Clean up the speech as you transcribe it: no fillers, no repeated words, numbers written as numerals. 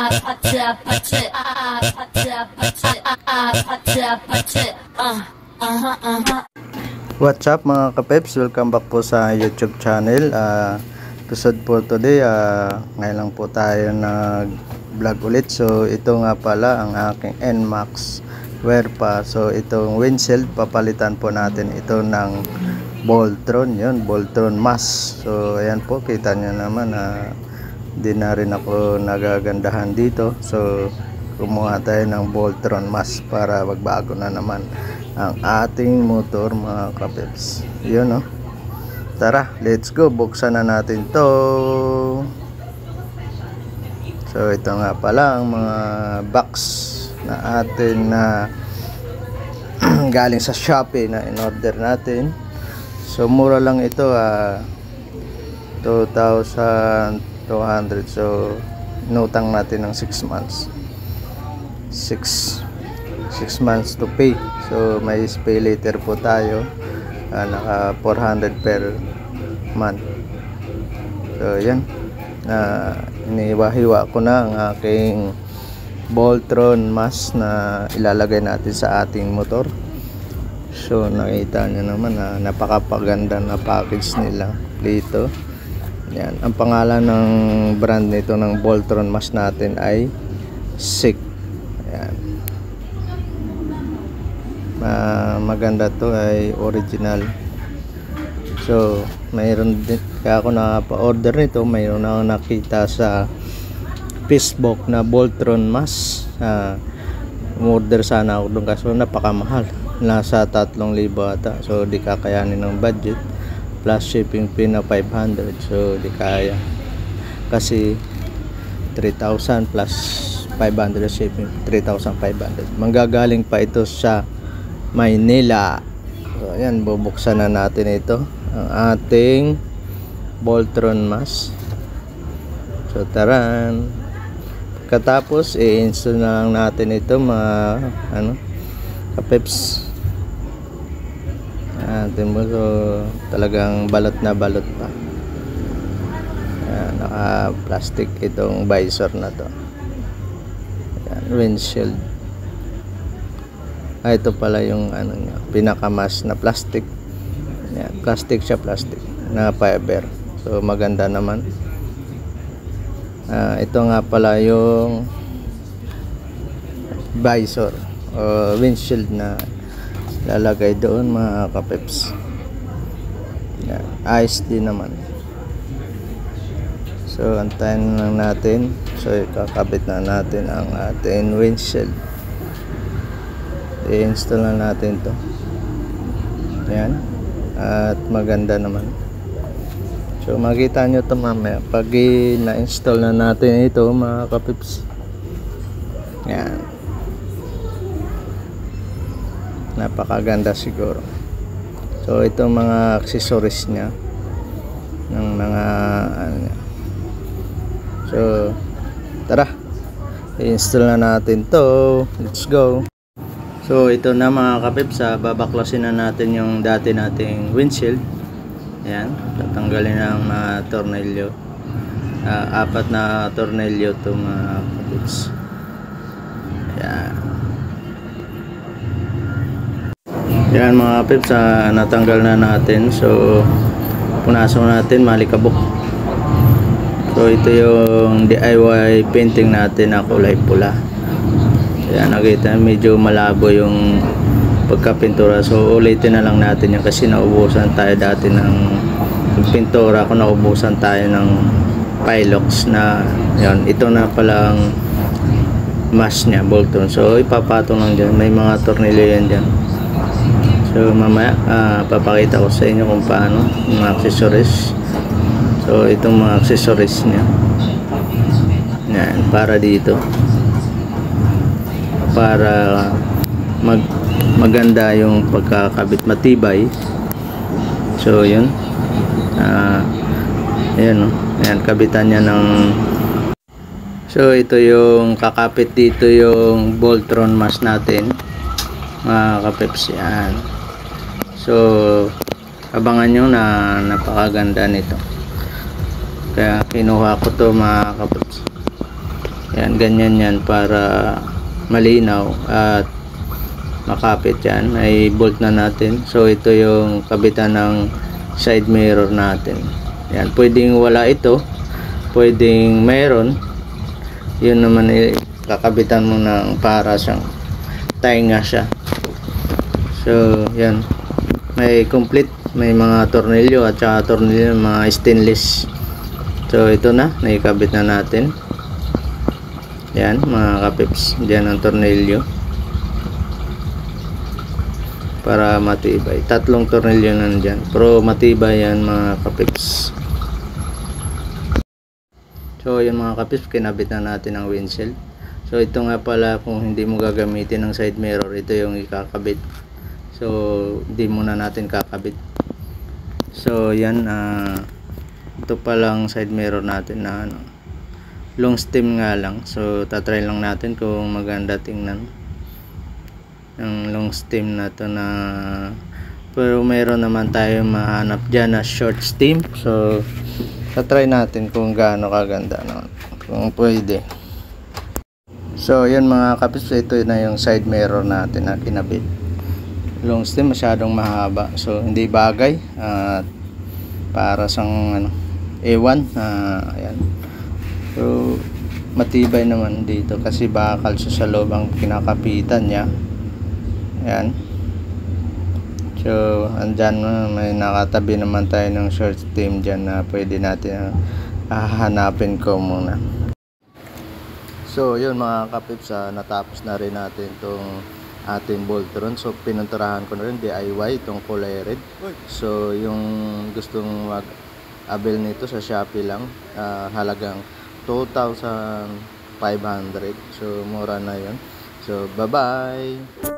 What's up mga kapeps, welcome back po sa YouTube channel. Episode po today, ngayon lang po tayo nag vlog ulit. So ito nga pala ang aking NMAX wear pa. So itong windshield, papalitan po natin ito ng Voltron, yun, Voltron mask. So ayan po, kita nyo naman, di na rin ako nagagandahan dito. So kumuha tayo ng Voltron mask para magbago na naman ang ating motor mga kapeps. Yun, no? Tara, let's go, buksan na natin to. So ito nga pala ang mga box na atin na galing sa Shopee na in order natin. So mura lang ito, 2,200. So inutang natin ng 6 months 6 months to pay. So may pay later po tayo, naka 400 per month. So yan, iniwahiwa ko na ang aking Voltron mask na ilalagay natin sa ating motor. So nakita nyo naman na napakapaganda na package nila dito. Yan, ang pangalan ng brand nito ng Voltron mask natin ay SICK. Yan, maganda to, ay original. So mayroon din, kaya ako nakapa-order nito, mayroon ako nakita sa Facebook na Voltron mask. Order sana ako doon kaso napakamahal, nasa 3,000 ata. So di kakayanin ng budget, plus shipping fee na 500. So di kaya kasi 3,000 plus 500 shipping, 3,500. Manggagaling pa ito sa Maynila. So ayan, bubuksan na natin ito, ang ating Voltron mask. So taran, pagkatapos i-install na lang natin ito mga kapeps natin mo. So talagang balot na balot pa. Ayan, naka plastic itong visor na to. Ayan, windshield. Ito pala yung niya, pinakamas na plastic. Ayan, plastic siya, plastic na fiber. So maganda naman. Ito nga pala yung visor o windshield na lalagay doon mga kapeps. Yan, ayos din naman. So antayin lang natin. So ikakabit na natin ang ating windshield. I-install na natin to. Yan, at maganda naman. So makita nyo ito mamaya pag na-install na natin ito mga kapips. Yan, napakaganda siguro. So itong mga accessories nya ng mga niya. So tara, i-install na natin to. Let's go. So ito na mga kapips, babaklasin na natin yung dati nating windshield. Ayan, tatanggalin ng mga tornilyo, 4 na tornilyo to mga kapips. Ayan, yan mga kapips, natanggal na natin. So punasan natin, malikabok. So ito yung DIY painting natin na kulay pula. Ayan, nakita medyo malabo yung pagkapintura. So ulitin na lang natin yan kasi naubusan tayo dati ng pintura. Kung naubusan tayo ng Pilox na yan, ito na palang mask nya, Voltron. So ipapatong lang dyan, may mga tornilyo yan dyan. So mamaya papakita ko sa inyo kung paano mga accessories. So itong mga accessories nya yan, para dito, para maganda yung pagkakabit, matibay. So yun, ayan, no? Ayan, kabitan niya ng. So ito yung kakapit dito, yung Voltron mask natin mga kapeps. Yan, so abangan nyo na napakaganda nito, kaya kinuha ko to mga kapeps. Yan, ganyan yan para malinaw at makapit. Yan, ay bolt na natin. So ito yung kabitan ng side mirror natin. Yan, pwedeng wala ito, pwedeng mayroon. Yun naman kakabitan mo ng para siyang tainga siya. So yan, may complete, may mga tornilyo at saka tornilyo mga stainless. So ito na, naikabit na natin. Yan mga kapips, diyan ang tornilyo para matibay. 3 tornilyo nandyan, pero matibay yan mga kapips. So yan mga kapips, kinabit na natin ang windshield. So ito nga pala, kung hindi mo gagamitin ng side mirror, ito yung ikakabit. So hindi muna natin kakabit. So yan, ito palang side mirror natin na long stem nga lang. So tatry lang natin kung maganda tingnan ang long stem na to na, pero mayroon naman tayo mahanap dyan na short stem. So tatry natin kung gaano kaganda naman, kung pwede. So yan mga kapips, ito na yung side mirror natin na kinabit. Long stem, masyadong mahaba, so hindi bagay at para sang ewan. Ayan, so matibay naman dito kasi bakal siya sa loob ang kinakapitan niya. Ayan, so andyan, may nakatabi naman tayo ng short stem dyan na pwede natin hahanapin ko muna. So yun mga kapips, natapos na rin natin itong ating Voltron. So pinunturahan ko na rin DIY itong kulay red. So yung gustong mag-avail nito sa Shopee lang, halagang 2,500. So mura na yun. So bye bye.